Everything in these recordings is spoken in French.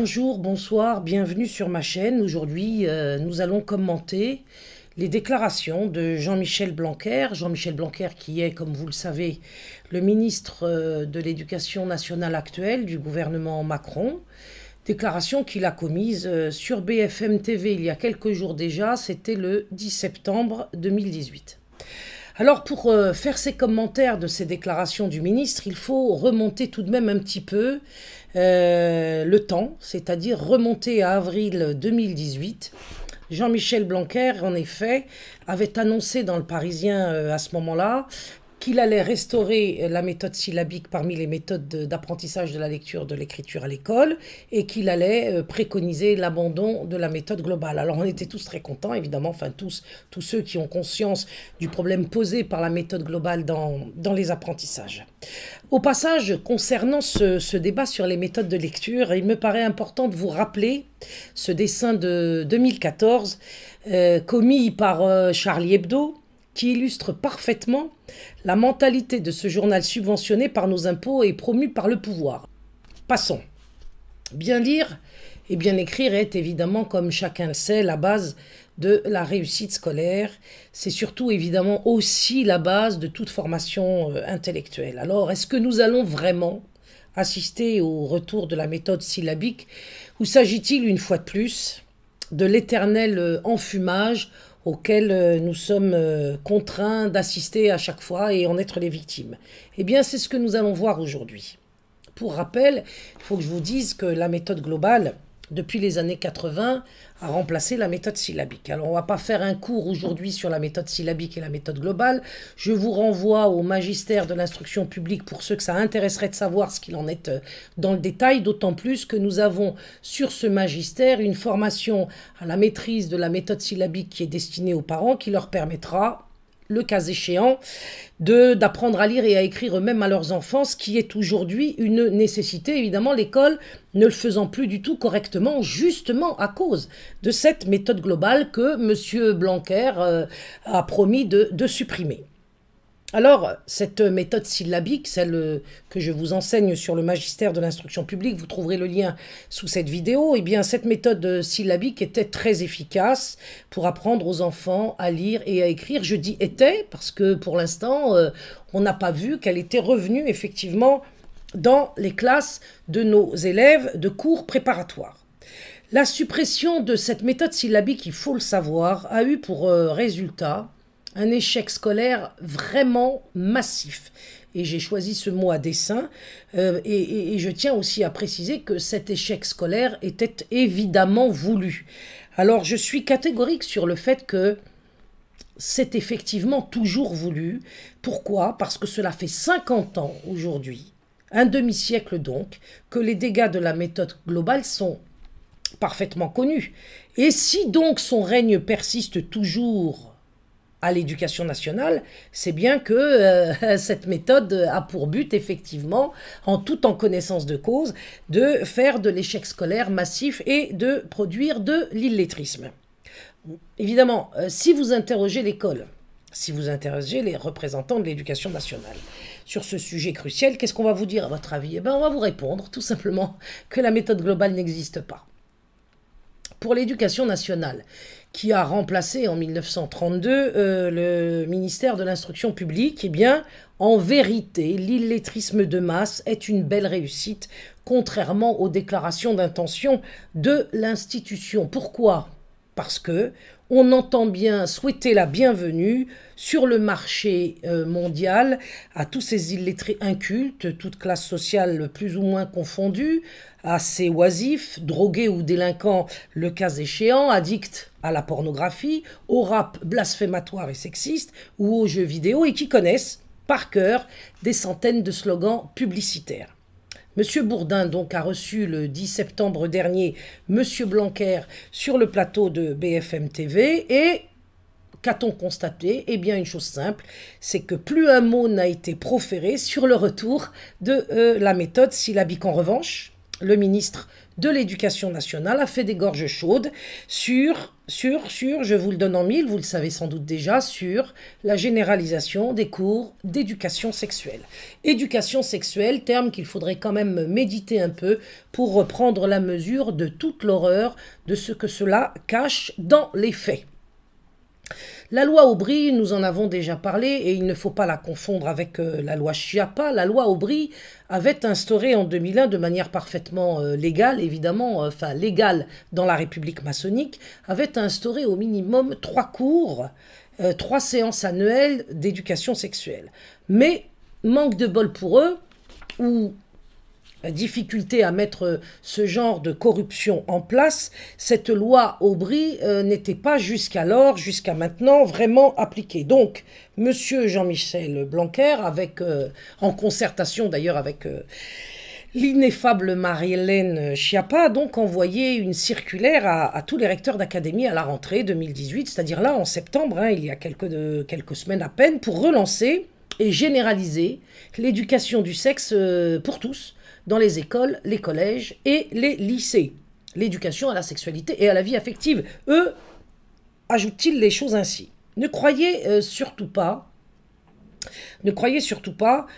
Bonjour, bonsoir, bienvenue sur ma chaîne. Aujourd'hui, nous allons commenter les déclarations de Jean-Michel Blanquer. Jean-Michel Blanquer qui est, comme vous le savez, le ministre de l'Éducation nationale actuel du gouvernement Macron. Déclaration qu'il a commise sur BFM TV il y a quelques jours déjà, c'était le 10 septembre 2018. Alors pour faire ces commentaires de ces déclarations du ministre, il faut remonter tout de même un petit peu le temps, c'est-à-dire remonter à avril 2018. Jean-Michel Blanquer, en effet, avait annoncé dans le Parisien à ce moment-là qu'il allait restaurer la méthode syllabique parmi les méthodes d'apprentissage de la lecture, de l'écriture à l'école, et qu'il allait préconiser l'abandon de la méthode globale. Alors on était tous très contents, évidemment, enfin tous ceux qui ont conscience du problème posé par la méthode globale dans les apprentissages. Au passage, concernant ce débat sur les méthodes de lecture, il me paraît important de vous rappeler ce dessin de 2014 commis par Charlie Hebdo, qui illustre parfaitement la mentalité de ce journal subventionné par nos impôts et promu par le pouvoir. Passons. Bien lire et bien écrire est évidemment, comme chacun le sait, la base de la réussite scolaire. C'est surtout évidemment aussi la base de toute formation intellectuelle. Alors, est-ce que nous allons vraiment assister au retour de la méthode syllabique ou s'agit-il une fois de plus de l'éternel enfumage auquel nous sommes contraints d'assister à chaque fois et en être les victimes? Eh bien, c'est ce que nous allons voir aujourd'hui. Pour rappel, il faut que je vous dise que la méthode globale, depuis les années 80, a remplacé la méthode syllabique. Alors, on ne va pas faire un cours aujourd'hui sur la méthode syllabique et la méthode globale. Je vous renvoie au magistère de l'instruction publique pour ceux que ça intéresserait de savoir ce qu'il en est dans le détail, d'autant plus que nous avons sur ce magistère une formation à la maîtrise de la méthode syllabique qui est destinée aux parents, qui leur permettra, le cas échéant, d'apprendre à lire et à écrire eux-mêmes à leurs enfants, ce qui est aujourd'hui une nécessité. Évidemment, l'école ne le faisant plus du tout correctement, justement à cause de cette méthode globale que M. Blanquer a promis de supprimer. Alors, cette méthode syllabique, celle que je vous enseigne sur le magistère de l'instruction publique, vous trouverez le lien sous cette vidéo, eh bien cette méthode syllabique était très efficace pour apprendre aux enfants à lire et à écrire. Je dis « était » parce que pour l'instant, on n'a pas vu qu'elle était revenue effectivement dans les classes de nos élèves de cours préparatoires. La suppression de cette méthode syllabique, il faut le savoir, a eu pour résultat un échec scolaire vraiment massif. Et j'ai choisi ce mot à dessein. Et je tiens aussi à préciser que cet échec scolaire était évidemment voulu. Alors je suis catégorique sur le fait que c'est effectivement toujours voulu. Pourquoi? Parce que cela fait 50 ans aujourd'hui, un demi-siècle donc, que les dégâts de la méthode globale sont parfaitement connus. Et si donc son règne persiste toujours à l'éducation nationale, c'est bien que cette méthode a pour but, effectivement, en connaissance de cause, de faire de l'échec scolaire massif et de produire de l'illettrisme. Évidemment, si vous interrogez l'école, si vous interrogez les représentants de l'éducation nationale sur ce sujet crucial, qu'est-ce qu'on va vous dire à votre avis? Eh bien, on va vous répondre tout simplement que la méthode globale n'existe pas. Pour l'éducation nationale, qui a remplacé en 1932 le ministère de l'Instruction publique, eh bien, en vérité, l'illettrisme de masse est une belle réussite, contrairement aux déclarations d'intention de l'institution. Pourquoi? Parce que on entend bien souhaiter la bienvenue sur le marché mondial à tous ces illettrés incultes, toutes classes sociales plus ou moins confondues, à ces oisifs, drogués ou délinquants le cas échéant, addicts à la pornographie, au rap blasphématoire et sexiste ou aux jeux vidéo et qui connaissent par cœur des centaines de slogans publicitaires. Monsieur Bourdin donc a reçu le 10 septembre dernier Monsieur Blanquer sur le plateau de BFM TV et qu'a-t-on constaté? Eh bien une chose simple, c'est que plus un mot n'a été proféré sur le retour de la méthode syllabique. En revanche, le ministre de l'Éducation nationale a fait des gorges chaudes sur, je vous le donne en mille, vous le savez sans doute déjà, sur la généralisation des cours d'éducation sexuelle. Éducation sexuelle, terme qu'il faudrait quand même méditer un peu pour reprendre la mesure de toute l'horreur de ce que cela cache dans les faits. La loi Aubry, nous en avons déjà parlé et il ne faut pas la confondre avec la loi Schiappa. La loi Aubry avait instauré en 2001 de manière parfaitement légale, évidemment, enfin légale dans la République maçonnique, avait instauré au minimum 3 cours, 3 séances annuelles d'éducation sexuelle. Mais manque de bol pour eux, ou difficulté à mettre ce genre de corruption en place, cette loi Aubry n'était pas jusqu'alors, jusqu'à maintenant, vraiment appliquée. Donc, monsieur Jean-Michel Blanquer, en concertation d'ailleurs avec l'ineffable Marie-Hélène Schiappa, a donc envoyé une circulaire à tous les recteurs d'académie à la rentrée 2018, c'est-à-dire là en septembre, hein, il y a quelques semaines à peine, pour relancer et généraliser l'éducation du sexe pour tous, dans les écoles, les collèges et les lycées. L'éducation à la sexualité et à la vie affective. Eux, ajoutent-ils les choses ainsi. Ne croyez surtout pas,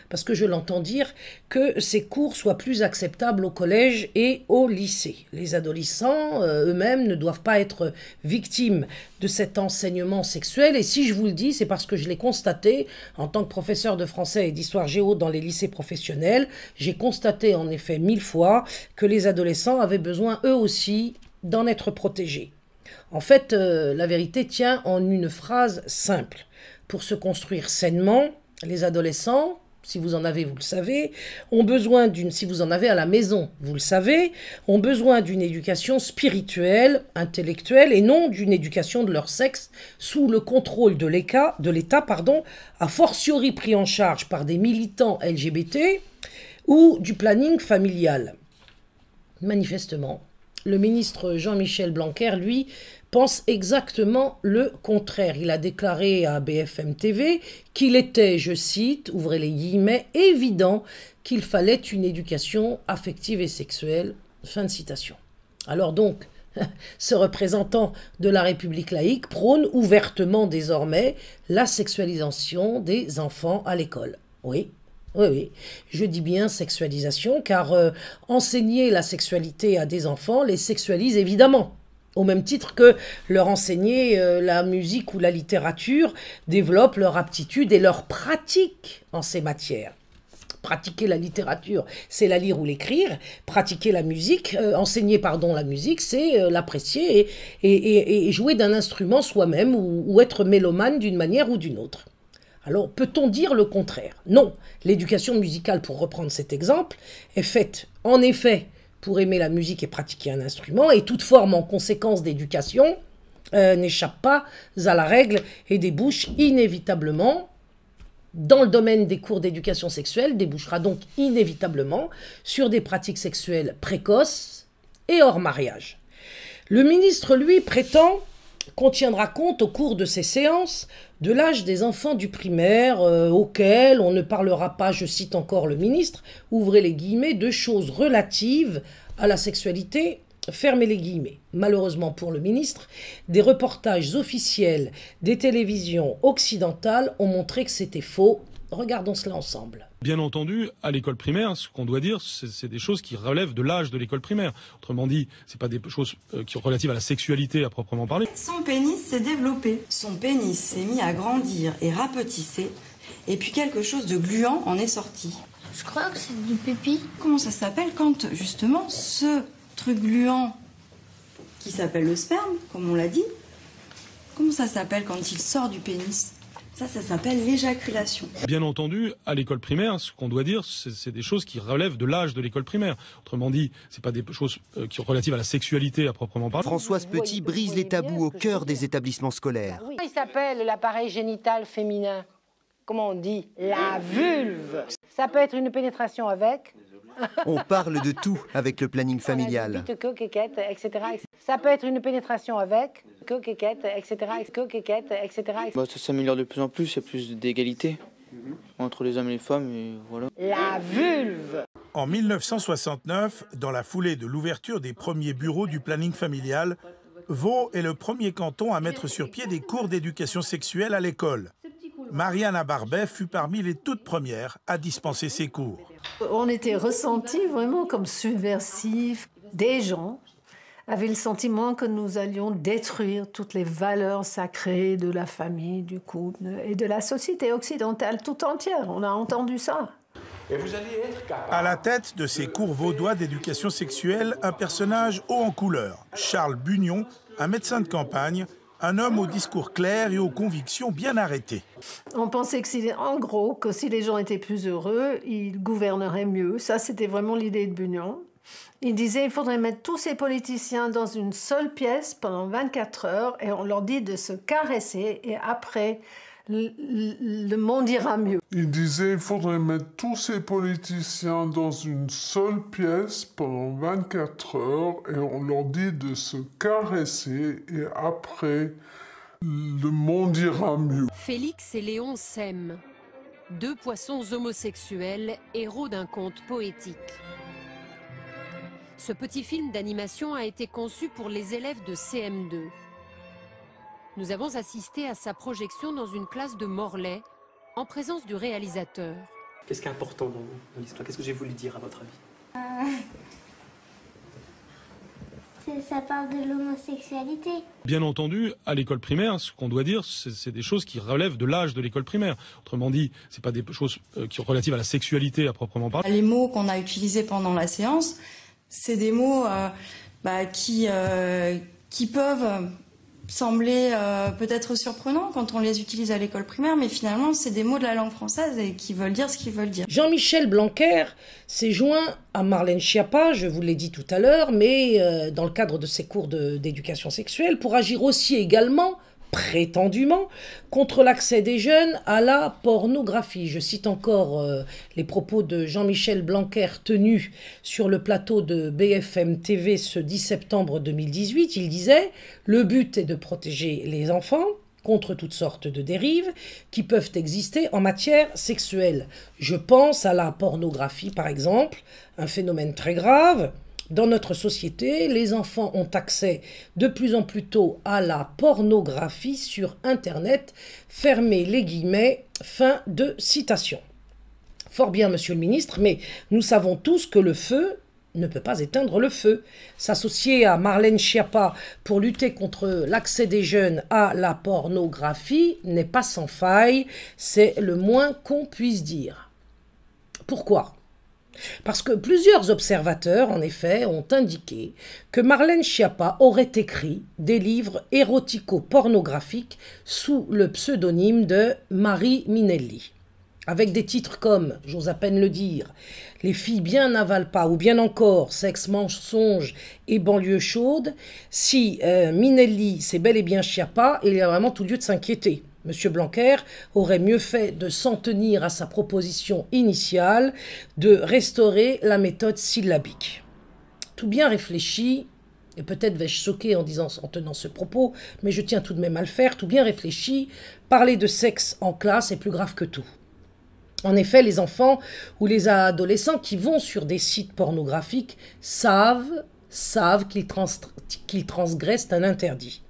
parce que je l'entends dire, que ces cours soient plus acceptables au collège et au lycée. Les adolescents eux-mêmes ne doivent pas être victimes de cet enseignement sexuel. Et si je vous le dis, c'est parce que je l'ai constaté en tant que professeur de français et d'histoire géo dans les lycées professionnels. J'ai constaté en effet 1000 fois que les adolescents avaient besoin eux aussi d'en être protégés. En fait, la vérité tient en une phrase simple. Pour se construire sainement, les adolescents, si vous en avez, vous le savez, ont besoin si vous en avez à la maison, vous le savez, ont besoin d'une éducation spirituelle, intellectuelle, et non d'une éducation de leur sexe sous le contrôle de l'État, a fortiori pris en charge par des militants LGBT ou du planning familial. Manifestement, le ministre Jean-Michel Blanquer, lui, pense exactement le contraire. Il a déclaré à BFM TV qu'il était, je cite, ouvrez les guillemets, évident qu'il fallait une éducation affective et sexuelle. Fin de citation. Alors donc, ce représentant de la République laïque prône ouvertement désormais la sexualisation des enfants à l'école. Oui. Oui, je dis bien sexualisation, car enseigner la sexualité à des enfants les sexualise évidemment. Au même titre que leur enseigner la musique ou la littérature développe leur aptitude et leur pratique en ces matières. Pratiquer la littérature, c'est la lire ou l'écrire. Pratiquer la musique, enseigner la musique, c'est l'apprécier et jouer d'un instrument soi-même ou être mélomane d'une manière ou d'une autre. Alors, peut-on dire le contraire? Non, l'éducation musicale, pour reprendre cet exemple, est faite, en effet, pour aimer la musique et pratiquer un instrument, et toute forme en conséquence d'éducation n'échappe pas à la règle et débouche inévitablement, dans le domaine des cours d'éducation sexuelle, débouchera donc inévitablement sur des pratiques sexuelles précoces et hors mariage. Le ministre, lui, prétend qu'on tiendra compte au cours de ces séances de l'âge des enfants du primaire auxquels on ne parlera pas, je cite encore le ministre, ouvrez les guillemets, de choses relatives à la sexualité, fermez les guillemets. Malheureusement pour le ministre, des reportages officiels des télévisions occidentales ont montré que c'était faux. Regardons cela ensemble. Bien entendu, à l'école primaire, ce qu'on doit dire, c'est des choses qui relèvent de l'âge de l'école primaire. Autrement dit, c'est pas des choses qui sont relatives à la sexualité à proprement parler. Son pénis s'est développé. Son pénis s'est mis à grandir et rapetisser. Et puis quelque chose de gluant en est sorti. Je crois que c'est du pipi. Comment ça s'appelle quand, justement, ce truc gluant qui s'appelle le sperme, comme on l'a dit, comment ça s'appelle quand il sort du pénis? Ça s'appelle l'éjaculation. Bien entendu, à l'école primaire, ce qu'on doit dire, c'est des choses qui relèvent de l'âge de l'école primaire. Autrement dit, c'est pas des choses qui sont relatives à la sexualité à proprement parler. Françoise Petit brise les tabous au cœur des établissements scolaires. Il s'appelle l'appareil génital féminin. Comment on dit? La vulve. Ça peut être une pénétration avec. On parle de tout avec le planning familial. Coquette, etc. Ça peut être une pénétration avec. Coquette, etc. Ça s'améliore de plus en plus, il y a plus d'égalité entre les hommes et les femmes, et voilà. La vulve. En 1969, dans la foulée de l'ouverture des premiers bureaux du planning familial, Vaud est le premier canton à mettre sur pied des cours d'éducation sexuelle à l'école. Marianne Barbet fut parmi les toutes premières à dispenser ces cours. On était ressentis vraiment comme subversifs. Des gens avaient le sentiment que nous allions détruire toutes les valeurs sacrées de la famille, du couple et de la société occidentale tout entière. On a entendu ça. Et vous allez être capable. À la tête de ces cours vaudois d'éducation sexuelle, un personnage haut en couleur, Charles Bugnon, un médecin de campagne, un homme au discours clair et aux convictions bien arrêtées. On pensait en gros que si les gens étaient plus heureux, ils gouverneraient mieux. Ça, c'était vraiment l'idée de Bugnon. Il disait qu'il faudrait mettre tous ces politiciens dans une seule pièce pendant 24 heures et on leur dit de se caresser et après, le monde ira mieux. Il disait qu'il faudrait mettre tous ces politiciens dans une seule pièce pendant 24 heures et on leur dit de se caresser et après, le monde ira mieux. Félix et Léon s'aiment. Deux poissons homosexuels, héros d'un conte poétique. Ce petit film d'animation a été conçu pour les élèves de CM2. Nous avons assisté à sa projection dans une classe de Morlaix, en présence du réalisateur. Qu'est-ce qui est important dans l'histoire? Qu'est-ce que j'ai voulu dire à votre avis? Ça parle de l'homosexualité. Bien entendu, à l'école primaire, ce qu'on doit dire, c'est des choses qui relèvent de l'âge de l'école primaire. Autrement dit, c'est pas des choses qui sont relatives à la sexualité à proprement parler. Les mots qu'on a utilisés pendant la séance, c'est des mots qui peuvent sembler peut-être surprenants quand on les utilise à l'école primaire, mais finalement, c'est des mots de la langue française et qui veulent dire ce qu'ils veulent dire. Jean-Michel Blanquer s'est joint à Marlène Schiappa, je vous l'ai dit tout à l'heure, mais dans le cadre de ses cours d'éducation sexuelle, pour agir aussi également, prétendument, contre l'accès des jeunes à la pornographie. Je cite encore les propos de Jean-Michel Blanquer tenus sur le plateau de BFM TV ce 10 septembre 2018. Il disait « Le but est de protéger les enfants contre toutes sortes de dérives qui peuvent exister en matière sexuelle. Je pense à la pornographie par exemple, un phénomène très grave. Dans notre société, les enfants ont accès de plus en plus tôt à la pornographie sur Internet. Fermez les guillemets, fin de citation. Fort bien, monsieur le ministre, mais nous savons tous que le feu ne peut pas éteindre le feu. S'associer à Marlène Schiappa pour lutter contre l'accès des jeunes à la pornographie n'est pas sans faille, c'est le moins qu'on puisse dire. Pourquoi ? Parce que plusieurs observateurs, en effet, ont indiqué que Marlène Schiappa aurait écrit des livres érotico-pornographiques sous le pseudonyme de Marie Minelli. Avec des titres comme, j'ose à peine le dire, « Les filles bien n'avalent pas » ou bien encore « Sexe, mensonge et banlieue chaude », si Minelli c'est bel et bien Schiappa, il y a vraiment tout lieu de s'inquiéter. M. Blanquer aurait mieux fait de s'en tenir à sa proposition initiale de restaurer la méthode syllabique. Tout bien réfléchi, et peut-être vais-je choquer en tenant ce propos, mais je tiens tout de même à le faire, tout bien réfléchi, parler de sexe en classe est plus grave que tout. En effet, les enfants ou les adolescents qui vont sur des sites pornographiques savent qu'ils transgressent un interdit.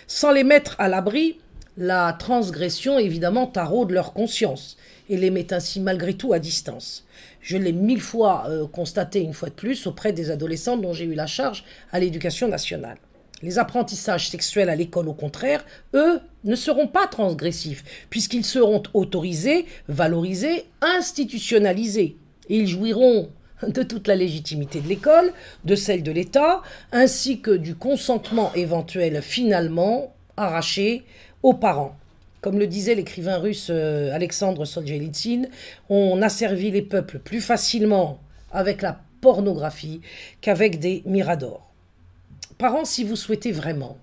Sans les mettre à l'abri, la transgression, évidemment, taraude leur conscience et les met ainsi malgré tout à distance. Je l'ai 1000 fois constaté une fois de plus auprès des adolescents dont j'ai eu la charge à l'éducation nationale. Les apprentissages sexuels à l'école, au contraire, eux, ne seront pas transgressifs, puisqu'ils seront autorisés, valorisés, institutionnalisés. Et ils jouiront de toute la légitimité de l'école, de celle de l'État, ainsi que du consentement éventuel finalement arraché aux parents. Comme le disait l'écrivain russe Alexandre Solzhenitsyn, on asservit les peuples plus facilement avec la pornographie qu'avec des miradors. Parents, si vous souhaitez vraiment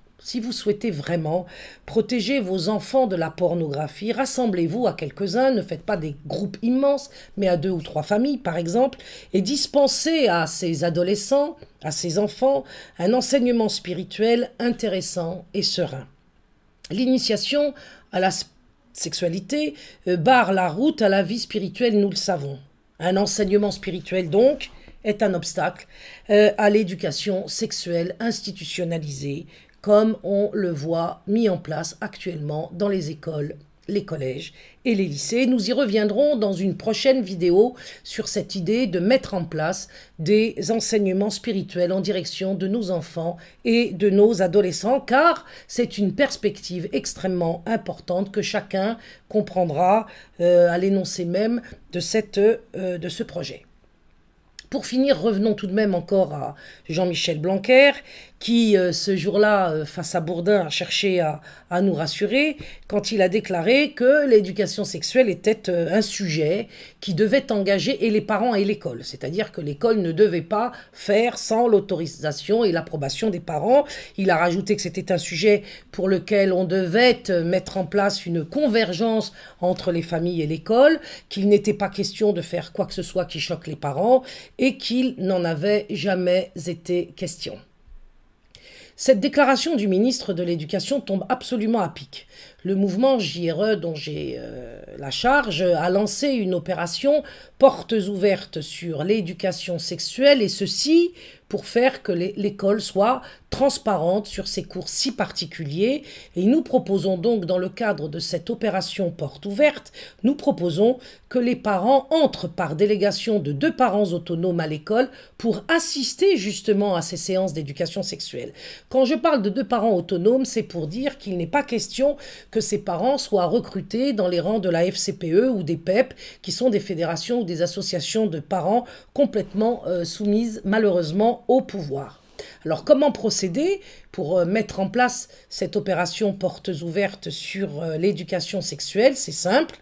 protéger vos enfants de la pornographie, rassemblez-vous à quelques-uns, ne faites pas des groupes immenses, mais à 2 ou 3 familles par exemple, et dispensez à ces adolescents, à ces enfants, un enseignement spirituel intéressant et serein. L'initiation à la sexualité barre la route à la vie spirituelle, nous le savons. Un enseignement spirituel, donc, est un obstacle à l'éducation sexuelle institutionnalisée, comme on le voit mis en place actuellement dans les écoles, les collèges et les lycées. Nous y reviendrons dans une prochaine vidéo sur cette idée de mettre en place des enseignements spirituels en direction de nos enfants et de nos adolescents, car c'est une perspective extrêmement importante que chacun comprendra à l'énoncé même de ce projet. Pour finir, revenons tout de même encore à Jean-Michel Blanquer, qui, ce jour-là, face à Bourdin, a cherché à nous rassurer quand il a déclaré que l'éducation sexuelle était un sujet qui devait engager et les parents et l'école. C'est-à-dire que l'école ne devait pas faire sans l'autorisation et l'approbation des parents. Il a rajouté que c'était un sujet pour lequel on devait mettre en place une convergence entre les familles et l'école, qu'il n'était pas question de faire quoi que ce soit qui choque les parents et qu'il n'en avait jamais été question. Cette déclaration du ministre de l'Éducation tombe absolument à pic. Le mouvement JRE, dont j'ai la charge, a lancé une opération portes ouvertes sur l'éducation sexuelle, et ceci pour faire que l'école soit transparente sur ces cours si particuliers. Et nous proposons donc, dans le cadre de cette opération portes ouvertes, nous proposons que les parents entrent par délégation de 2 parents autonomes à l'école pour assister justement à ces séances d'éducation sexuelle. Quand je parle de 2 parents autonomes, c'est pour dire qu'il n'est pas question que ces parents soient recrutés dans les rangs de la FCPE ou des PEP, qui sont des fédérations ou des associations de parents complètement soumises malheureusement au pouvoir. Alors comment procéder pour mettre en place cette opération portes ouvertes sur l'éducation sexuelle? C'est simple.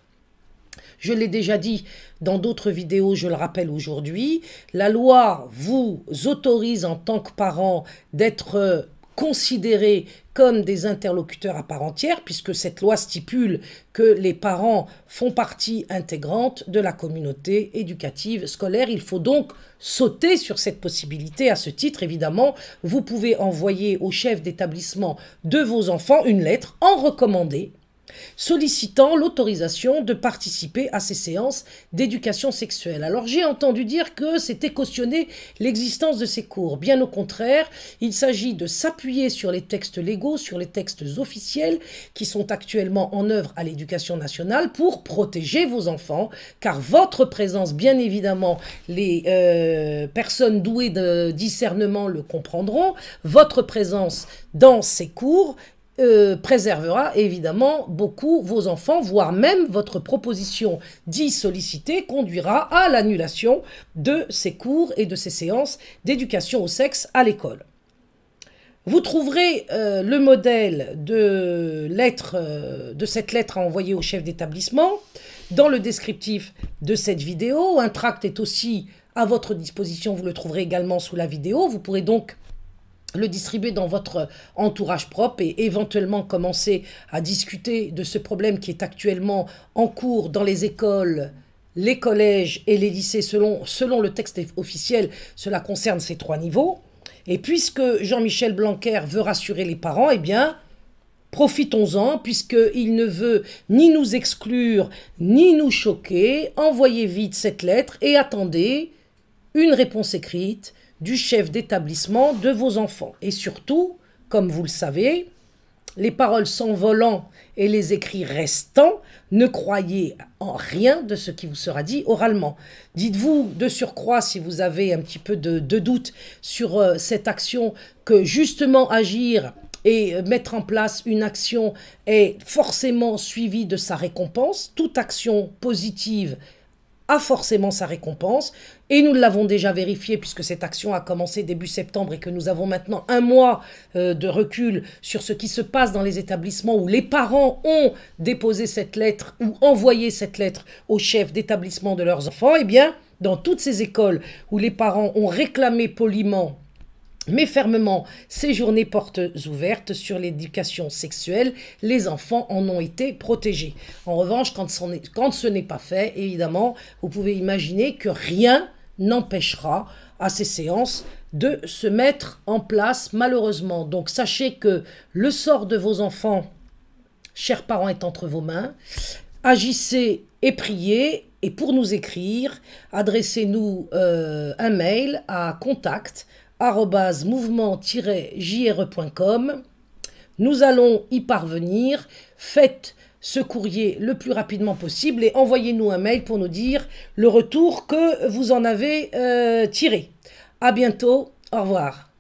Je l'ai déjà dit dans d'autres vidéos, je le rappelle aujourd'hui, la loi vous autorise en tant que parent d'être considérés comme des interlocuteurs à part entière, puisque cette loi stipule que les parents font partie intégrante de la communauté éducative scolaire. Il faut donc sauter sur cette possibilité. À ce titre, évidemment, vous pouvez envoyer au chef d'établissement de vos enfants une lettre en recommandé, sollicitant l'autorisation de participer à ces séances d'éducation sexuelle. Alors j'ai entendu dire que c'était cautionner l'existence de ces cours. Bien au contraire, il s'agit de s'appuyer sur les textes légaux, sur les textes officiels qui sont actuellement en œuvre à l'éducation nationale pour protéger vos enfants, car votre présence, bien évidemment, les personnes douées de discernement le comprendront, votre présence dans ces cours préservera évidemment beaucoup vos enfants, voire même votre proposition d'y solliciter conduira à l'annulation de ces cours et de ces séances d'éducation au sexe à l'école. Vous trouverez le modèle de cette lettre à envoyer au chef d'établissement dans le descriptif de cette vidéo. Un tract est aussi à votre disposition, vous le trouverez également sous la vidéo. Vous pourrez donc le distribuer dans votre entourage propre et éventuellement commencer à discuter de ce problème qui est actuellement en cours dans les écoles, les collèges et les lycées. Selon le texte officiel, cela concerne ces 3 niveaux. Et puisque Jean-Michel Blanquer veut rassurer les parents, eh bien, profitons-en, puisqu'il ne veut ni nous exclure, ni nous choquer. Envoyez vite cette lettre et attendez une réponse écrite du chef d'établissement de vos enfants. Et surtout, comme vous le savez, les paroles s'envolant et les écrits restants, ne croyez en rien de ce qui vous sera dit oralement. Dites-vous de surcroît, si vous avez un petit peu de doute sur cette action, que justement agir et mettre en place une action est forcément suivie de sa récompense. Toute action positive a forcément sa récompense, et nous l'avons déjà vérifié puisque cette action a commencé début septembre et que nous avons maintenant 1 mois de recul sur ce qui se passe dans les établissements où les parents ont déposé cette lettre ou envoyé cette lettre au chef d'établissement de leurs enfants. Eh bien, dans toutes ces écoles où les parents ont réclamé poliment mais fermement ces journées portes ouvertes sur l'éducation sexuelle, les enfants en ont été protégés. En revanche, quand ce n'est pas fait, évidemment, vous pouvez imaginer que rien n'empêchera à ces séances de se mettre en place, malheureusement. Donc sachez que le sort de vos enfants, chers parents, est entre vos mains. Agissez et priez. Et pour nous écrire, adressez-nous un mail à contact@mouvement-jre.com. Nous allons y parvenir. Faites ce courrier le plus rapidement possible et envoyez-nous un mail pour nous dire le retour que vous en avez tiré. À bientôt. Au revoir.